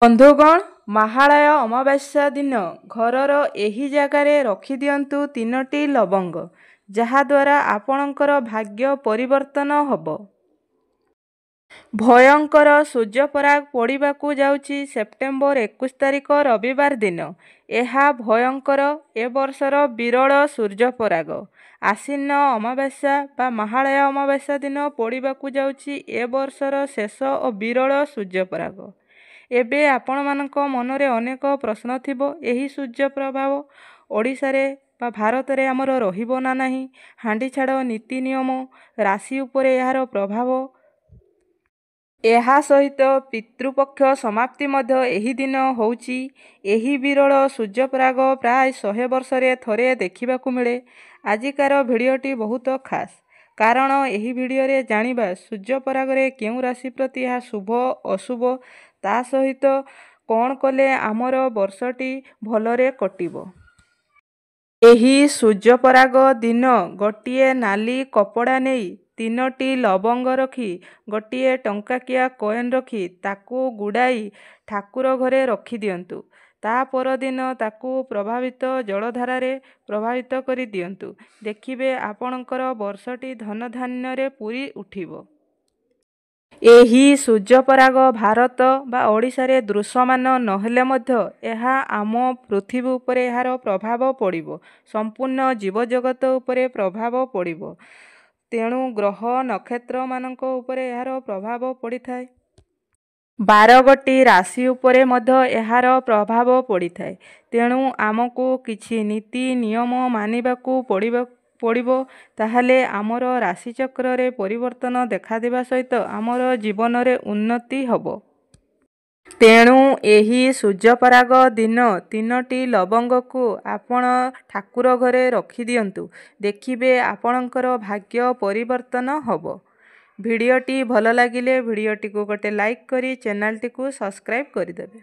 ବନ୍ଧୁଗଣ, ମହାଳୟ ଅମାବାସ୍ୟା ଦିନ ଘରର ଏହି ଜାଗାରେ ରଖିଦିଅନ୍ତୁ 3ଟି ଲବଙ୍ଗ, ଯାହାଦ୍ୱାରା ଆପଣଙ୍କର ଭାଗ୍ୟ ପରିବର୍ତ୍ତନ ହେବ। ଭୟଙ୍କର ସୂର୍ଯ୍ୟପରାଗ ପଡ଼ିବାକୁ ଯାଉଛି ସେପ୍ଟେମ୍ବର 21 ତାରିଖ ରବିବାର ଦିନ। ଏହା ଭୟଙ୍କର ଏ ବର୍ଷର ବିରଳ ସୂର୍ଯ୍ୟପରାଗ। ଆଶ୍ୱିନ ଅମାବାସ୍ୟା ବା ମହାଳୟ ଅମାବାସ୍ୟା ଦିନ ପଡ଼ିବାକୁ ଯାଉଛି ଏ ବର୍ଷର ଶେଷ ଓ ବିରଳ ସୂର୍ଯ୍ୟପରାଗ। ଏବେ ଆପଣମାନଙ୍କ ମନରେ ଅନେକ ପ୍ରଶ୍ନ ଥିବ, ଏହି ସୂର୍ଯ୍ୟ ପ୍ରଭାବ ଓଡ଼ିଶାରେ ବା ଭାରତରେ ଆମର ରହିବ ନା ନାହିଁ? ହାଣ୍ଡିଛାଡ଼ ନୀତି ନିୟମ, ରାଶି ଉପରେ ଏହାର ପ୍ରଭାବ। ଏହା ସହିତ ପିତୃପକ୍ଷ ସମାପ୍ତି ମଧ୍ୟ ଏହି ଦିନ ହେଉଛି। ଏହି ବିରଳ ସୂର୍ଯ୍ୟପରାଗ ପ୍ରାୟ 100 ବର୍ଷରେ ଥରେ ଦେଖିବାକୁ ମିଳେ। ଆଜିକାର ଭିଡ଼ିଓଟି ବହୁତ ଖାସ୍, କାରଣ ଏହି ଭିଡ଼ିଓରେ ଜାଣିବା ସୂର୍ଯ୍ୟପରାଗରେ କେଉଁ ରାଶି ପ୍ରତି ଏହା ଶୁଭ ଅଶୁଭ, ତା ସହିତ କ'ଣ କଲେ ଆମର ବର୍ଷଟି ଭଲରେ କଟିବ। ଏହି ସୂର୍ଯ୍ୟପରାଗ ଦିନ ଗୋଟିଏ ନାଲି କପଡ଼ା ନେଇ 3ଟି ଲବଙ୍ଗ ରଖି ଗୋଟିଏ ଟଙ୍କାକିଆ କଏନ୍ ରଖି ତାକୁ ଗୁଡ଼ାଇ ଠାକୁର ଘରେ ରଖିଦିଅନ୍ତୁ। ତା ପରଦିନ ତାକୁ ପ୍ରବାହିତ ଜଳଧାରାରେ ପ୍ରବାହିତ କରି ଦିଅନ୍ତୁ। ଦେଖିବେ ଆପଣଙ୍କର ବର୍ଷଟି ଧନଧାନ୍ୟରେ ପୂରି ଉଠିବ। ଏହି ସୂର୍ଯ୍ୟପରାଗ ଭାରତ ବା ଓଡ଼ିଶାରେ ଦୃଶ୍ୟମାନ ନହେଲେ ମଧ୍ୟ ଏହା ଆମ ପୃଥିବୀ ଉପରେ ଏହାର ପ୍ରଭାବ ପଡ଼ିବ। ସମ୍ପୂର୍ଣ୍ଣ ଜୀବଜଗତ ଉପରେ ପ୍ରଭାବ ପଡ଼ିବ। ତେଣୁ ଗ୍ରହ ନକ୍ଷତ୍ରମାନଙ୍କ ଉପରେ ଏହାର ପ୍ରଭାବ ପଡ଼ିଥାଏ। 12ଗୋଟି ରାଶି ଉପରେ ମଧ୍ୟ ଏହାର ପ୍ରଭାବ ପଡ଼ିଥାଏ। ତେଣୁ ଆମକୁ କିଛି ନୀତି ନିୟମ ମାନିବାକୁ ପଡ଼ିବ। ତାହେଲେ ଆମର ରାଶିଚକ୍ରରେ ପରିବର୍ତ୍ତନ ଦେଖାଦେବା ସହିତ ଆମର ଜୀବନରେ ଉନ୍ନତି ହେବ। ତେଣୁ ଏହି ସୂର୍ଯ୍ୟପରାଗ ଦିନ 3ଟି ଲବଙ୍ଗକୁ ଆପଣ ଠାକୁର ଘରେ ରଖିଦିଅନ୍ତୁ। ଦେଖିବେ ଆପଣଙ୍କର ଭାଗ୍ୟ ପରିବର୍ତ୍ତନ ହେବ। ଭିଡ଼ିଓଟି ଭଲ ଲାଗିଲେ ଭିଡ଼ିଓଟିକୁ ଗୋଟେ ଲାଇକ୍ କରି ଚ୍ୟାନେଲଟିକୁ ସବସ୍କ୍ରାଇବ୍ କରିଦେବେ।